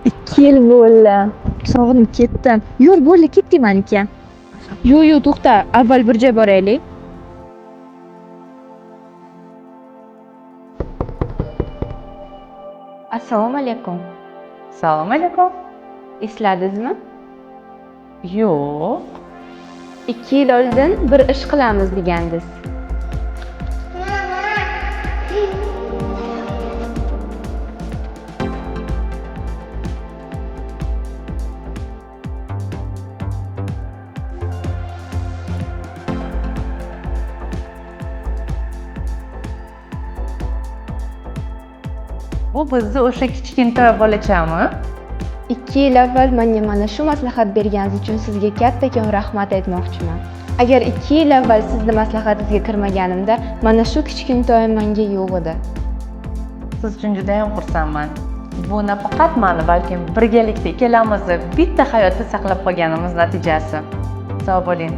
2 yil bo'ldi. Sog'inib ketdim. Yur, bo'ldi, ketdik maniki. Yo'q, to'xta. Avval bir joy boraylik. Assalomu alaykum. Assalomu alaykum. Esladingizmi? Yo'q. 2 yil oldin bir ish qilamiz degandingiz. Bu bizni o'sha kichkintoy bolachami? 2 yil avval menga mana shu maslahat berganingiz uchun sizga kattakon rahmat aytmoqchiman. Agar 2 yil avval sizni maslahatingizga kirmaganimda, mana shu kichkintoyim menga yo'q edi. Siz uchun juda ham xursandman. Bu nafaqat mani, balkim birgalikda ikkalamizni bitta hayotda saqlab qolganimiz natijasi. Sog' bo'ling.